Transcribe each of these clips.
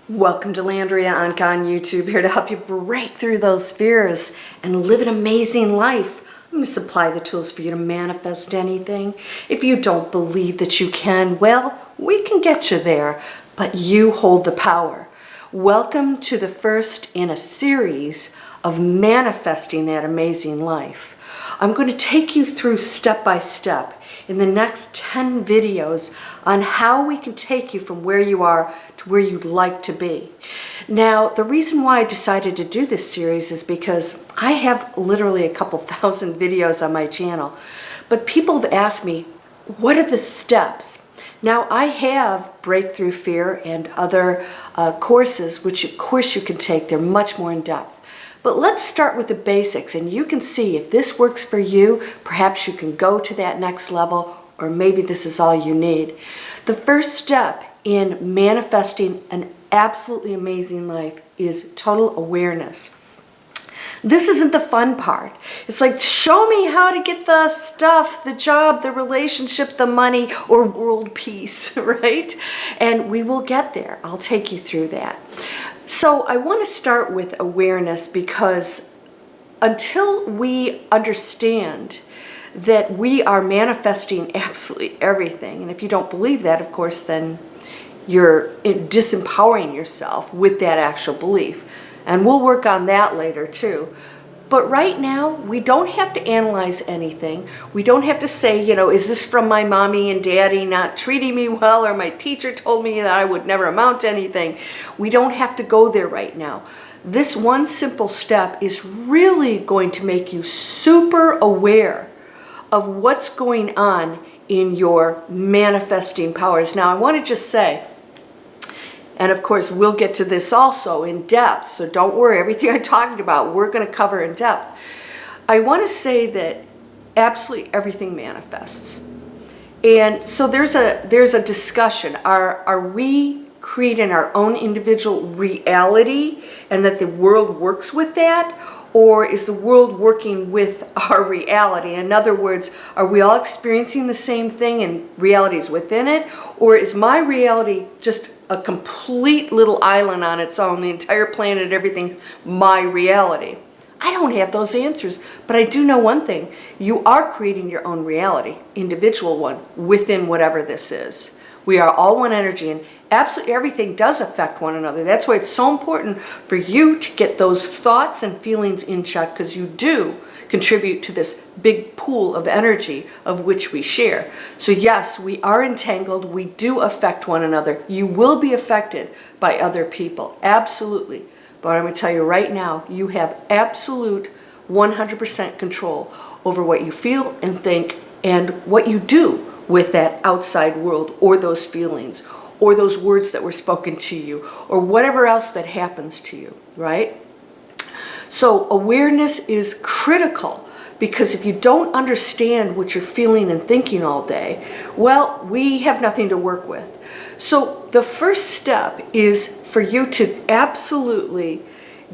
Welcome to Landria Onkka on YouTube, here to help you break through those fears and live an amazing life. I'm going to supply the tools for you to manifest anything. If you don't believe that you can, well, we can get you there, but you hold the power. Welcome to the first in a series of manifesting that amazing life. I'm going to take you through step by step in the next 10 videos on how we can take you from where you are to where you'd like to be. Now, the reason why I decided to do this series is because I have literally a couple thousand videos on my channel, but people have asked me, what are the steps? Now, I have Breakthrough Fear and other courses, which of course you can take. They're much more in depth. But let's start with the basics, and you can see if this works for you, perhaps you can go to that next level, or maybe this is all you need. The first step in manifesting an absolutely amazing life is total awareness. This isn't the fun part. It's like, show me how to get the stuff, the job, the relationship, the money, or world peace, right? And we will get there. I'll take you through that. So I want to start with awareness, because until we understand that we are manifesting absolutely everything, and if you don't believe that, of course, then you're disempowering yourself with that actual belief. And we'll work on that later too. But right now, we don't have to analyze anything. We don't have to say, is this from my mommy and daddy not treating me well, or my teacher told me that I would never amount to anything. We don't have to go there right now. This one simple step is really going to make you super aware of what's going on in your manifesting powers. Now, I want to just say, and of course, we'll get to this also in depth, so don't worry, everything I talked about, we're going to cover in depth. I want to say that absolutely everything manifests. And so there's a discussion. Are we creating our own individual reality and that the world works with that? Or is the world working with our reality? In other words, are we all experiencing the same thing and realities within it? Or is my reality just a complete little island on its own, the entire planet, everything, my reality? I don't have those answers, but I do know one thing. You are creating your own reality, individual one, within whatever this is. We are all one energy, and absolutely everything does affect one another. That's why it's so important for you to get those thoughts and feelings in check, because you do contribute to this big pool of energy of which we share. So yes, we are entangled. We do affect one another. You will be affected by other people, absolutely. But I'm going to tell you right now, you have absolute 100% control over what you feel and think and what you do with that outside world, or those feelings, or those words that were spoken to you, or whatever else that happens to you, right? So awareness is critical, because if you don't understand what you're feeling and thinking all day, well, we have nothing to work with. So the first step is for you to absolutely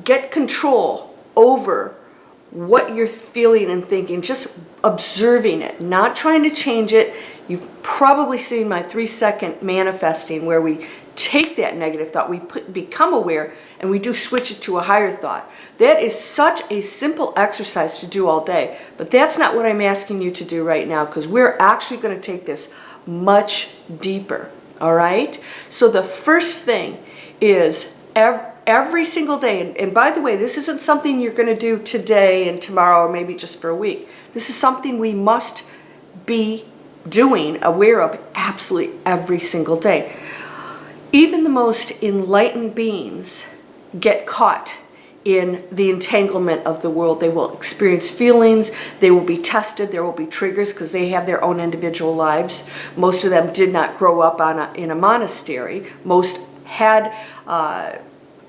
get control over what you're feeling and thinking, just observing it, not trying to change it. You've probably seen my 3-second manifesting, where we take that negative thought, we become aware, and we do switch it to a higher thought. That is such a simple exercise to do all day, but that's not what I'm asking you to do right now, because we're actually going to take this much deeper, all right? So the first thing is every single day, and by the way, this isn't something you're going to do today and tomorrow, or maybe just for a week. This is something we must be doing, aware of absolutely every single day. Even the most enlightened beings get caught in the entanglement of the world. They will experience feelings, they will be tested, there will be triggers, because they have their own individual lives. Most of them did not grow up in a monastery. Most had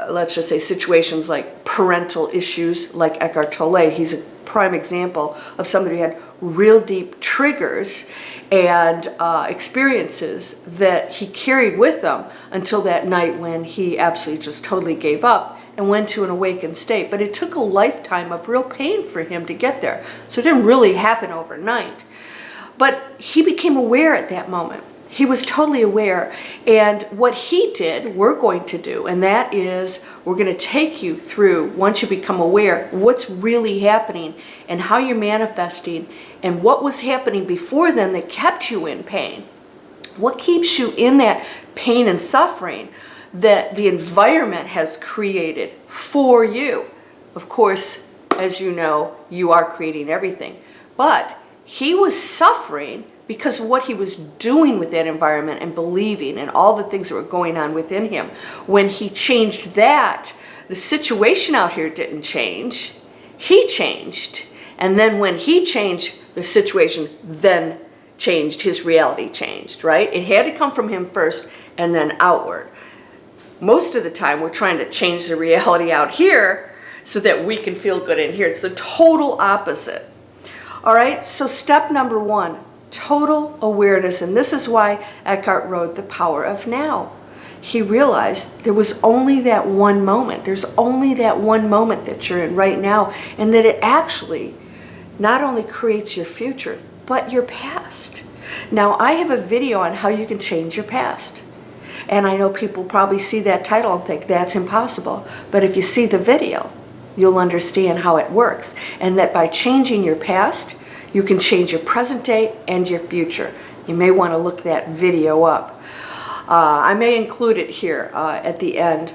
let's just say situations like parental issues, like Eckhart Tolle. He's a prime example of somebody who had real deep triggers and experiences that he carried with them until that night when he absolutely just totally gave up and went to an awakened state. But it took a lifetime of real pain for him to get there. So it didn't really happen overnight. But he became aware at that moment. He was totally aware. And what he did, we're going to do, and that is we're going to take you through, once you become aware, what's really happening and how you're manifesting and what was happening before then that kept you in pain. What keeps you in that pain and suffering that the environment has created for you? Of course, as you know, you are creating everything. But he was suffering because of what he was doing with that environment and believing and all the things that were going on within him. When he changed that, the situation out here didn't change. He changed. And then when he changed, the situation then changed, his reality changed, right? It had to come from him first and then outward. Most of the time, we're trying to change the reality out here so that we can feel good in here. It's the total opposite. All right, so step number 1, total awareness. And this is why Eckhart wrote The Power of Now. He realized there was only that one moment. There's only that one moment that you're in right now, and that it actually not only creates your future, but your past. Now, I have a video on how you can change your past. And I know people probably see that title and think that's impossible. But if you see the video, you'll understand how it works. And that by changing your past, you can change your present day and your future. You may want to look that video up. I may include it here at the end.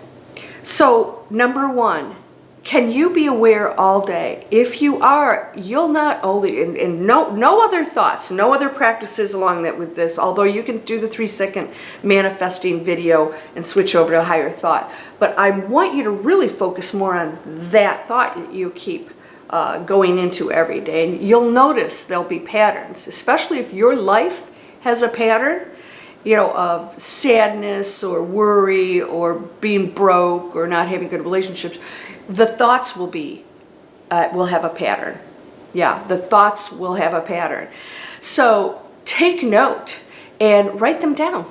So, number 1, can you be aware all day? If you are, you'll not only, and no other thoughts, no other practices along that with this, although you can do the 3-second manifesting video and switch over to higher thought. But I want you to really focus more on that thought that you keep going into every day. And you'll notice there'll be patterns, especially if your life has a pattern, you know, of sadness or worry or being broke or not having good relationships. The thoughts will have a pattern. Yeah, the thoughts will have a pattern. So take note and write them down.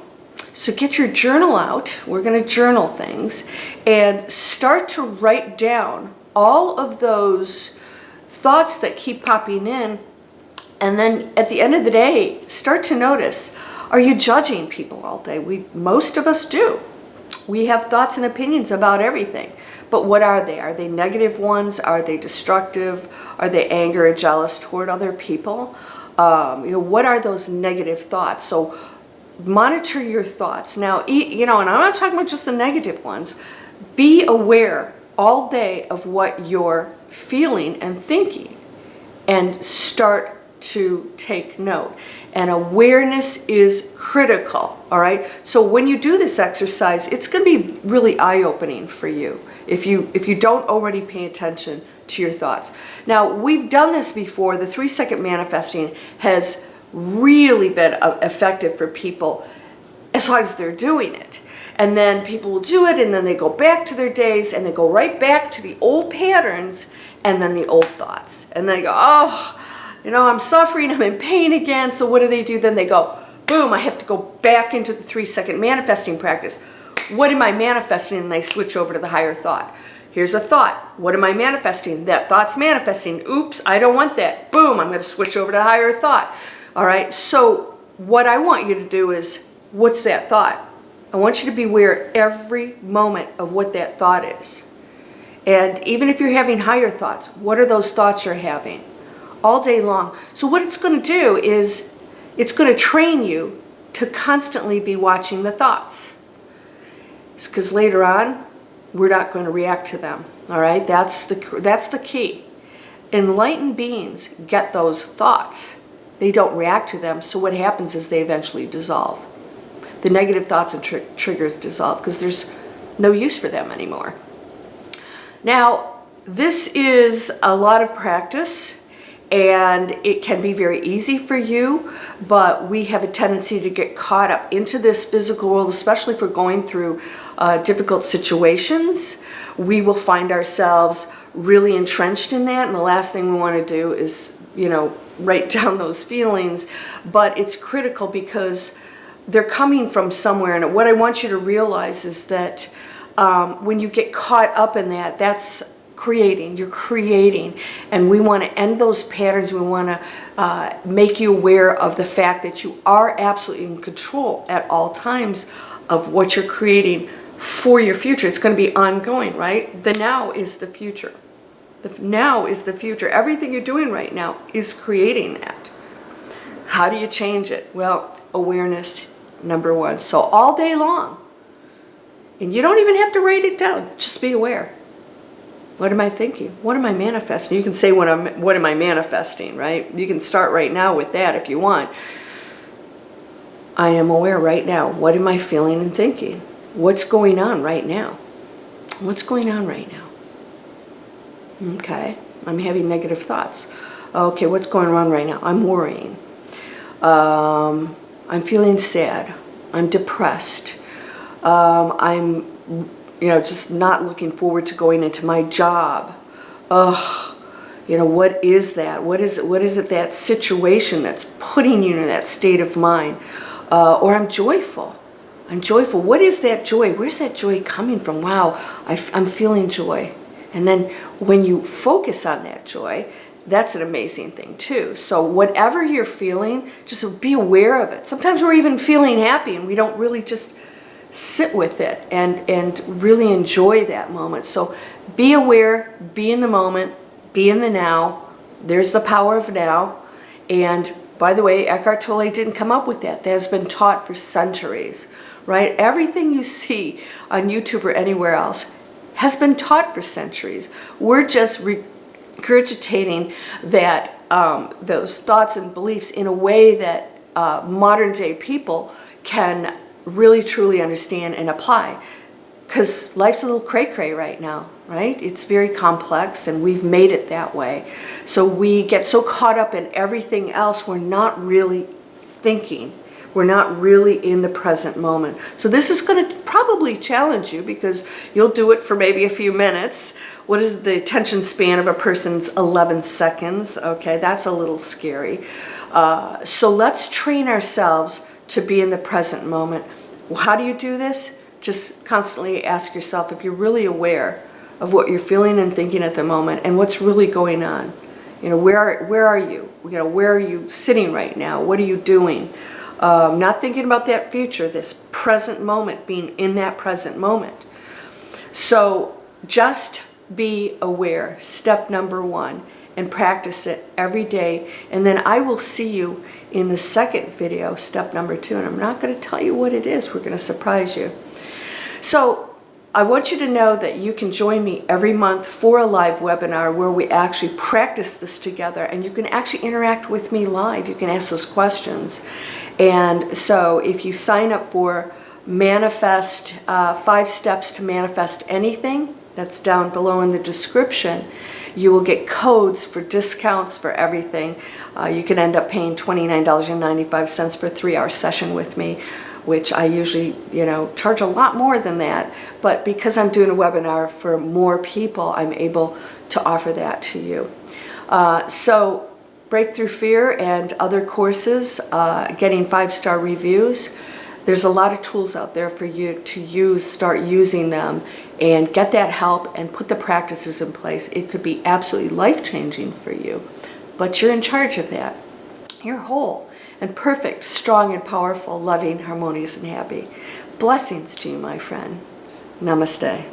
So get your journal out. We're going to journal things and start to write down all of those thoughts that keep popping in. And then at the end of the day, start to notice, are you judging people all day? Most of us do. We have thoughts and opinions about everything. But what are they? Are they negative ones? Are they destructive? Are they anger or jealous toward other people? What are those negative thoughts? So monitor your thoughts. Now, and I'm not talking about just the negative ones. Be aware all day of what you're feeling and thinking, and start to take note. And awareness is critical, all right? So when you do this exercise, it's going to be really eye-opening for you if you don't already pay attention to your thoughts. Now, we've done this before. The 3-second manifesting has really been effective for people as long as they're doing it. And then people will do it, and then they go back to their days, and they go right back to the old patterns and then the old thoughts. And then they go, oh, I'm suffering, I'm in pain again. So what do? Then they go, boom, I have to go back into the 3-second manifesting practice. What am I manifesting? And they switch over to the higher thought. Here's a thought. What am I manifesting? That thought's manifesting. Oops, I don't want that. Boom, I'm going to switch over to higher thought. All right, so what I want you to do is, what's that thought? I want you to be aware every moment of what that thought is. And even if you're having higher thoughts, what are those thoughts you're having? All day long. So what it's going to do is it's going to train you to constantly be watching the thoughts. Because later on, we're not going to react to them. All right? That's the key. Enlightened beings get those thoughts. They don't react to them. So what happens is they eventually dissolve. The negative thoughts and triggers dissolve because there's no use for them anymore. Now, this is a lot of practice. And it can be very easy for you, but we have a tendency to get caught up into this physical world, especially if we're going through difficult situations. We will find ourselves really entrenched in that, and the last thing we want to do is, write down those feelings. But it's critical because they're coming from somewhere, and what I want you to realize is that when you get caught up in that, that's creating, you're creating, and we want to end those patterns. We want to make you aware of the fact that you are absolutely in control at all times of what you're creating for your future. It's going to be ongoing, right? The now is the future. The now is the future. Everything you're doing right now is creating that. How do you change it? Well, awareness, number one. So all day long, and you don't even have to write it down, just be aware. What am I thinking? What am I manifesting? You can say what am I manifesting, right? You can start right now with that if you want. I am aware right now. What am I feeling and thinking? What's going on right now? What's going on right now? Okay, I'm having negative thoughts. Okay, what's going on right now? I'm worrying. I'm feeling sad. I'm depressed. I'm just not looking forward to going into my job. Ugh, what is that? What is it, that situation that's putting you in that state of mind? Or I'm joyful. I'm joyful. What is that joy? Where's that joy coming from? Wow, I'm feeling joy. And then when you focus on that joy, that's an amazing thing too. So whatever you're feeling, just be aware of it. Sometimes we're even feeling happy and we don't really just sit with it and really enjoy that moment. So be aware, be in the moment, be in the now. There's the power of now. And by the way, Eckhart Tolle didn't come up with that. That has been taught for centuries, right? Everything you see on YouTube or anywhere else has been taught for centuries. We're just regurgitating that those thoughts and beliefs in a way that modern day people can really truly understand and apply, because life's a little cray-cray right now, right? It's very complex and we've made it that way. So we get so caught up in everything else, we're not really thinking. We're not really in the present moment. So this is going to probably challenge you, because you'll do it for maybe a few minutes. What is the attention span of a person's? 11 seconds. Okay, that's a little scary. So let's train ourselves to be in the present moment. Well, how do you do this? Just constantly ask yourself if you're really aware of what you're feeling and thinking at the moment and what's really going on. Where are you? Where are you sitting right now? What are you doing? Not thinking about that future, this present moment, being in that present moment. So just be aware, step number one, and practice it every day. And then I will see you in the second video, step number two. And I'm not going to tell you what it is. We're going to surprise you. So I want you to know that you can join me every month for a live webinar where we actually practice this together, and you can actually interact with me live. You can ask those questions. And so if you sign up for Manifest, 5 Steps to Manifest Anything, that's down below in the description, you will get codes for discounts for everything. You can end up paying $29.95 for a 3-hour session with me, which I usually, charge a lot more than that. But because I'm doing a webinar for more people, I'm able to offer that to you. So Breakthrough Fear and other courses, getting 5-star reviews. There's a lot of tools out there for you to use. Start using them and get that help and put the practices in place. It could be absolutely life-changing for you, but you're in charge of that. You're whole and perfect, strong and powerful, loving, harmonious and happy. Blessings to you, my friend. Namaste.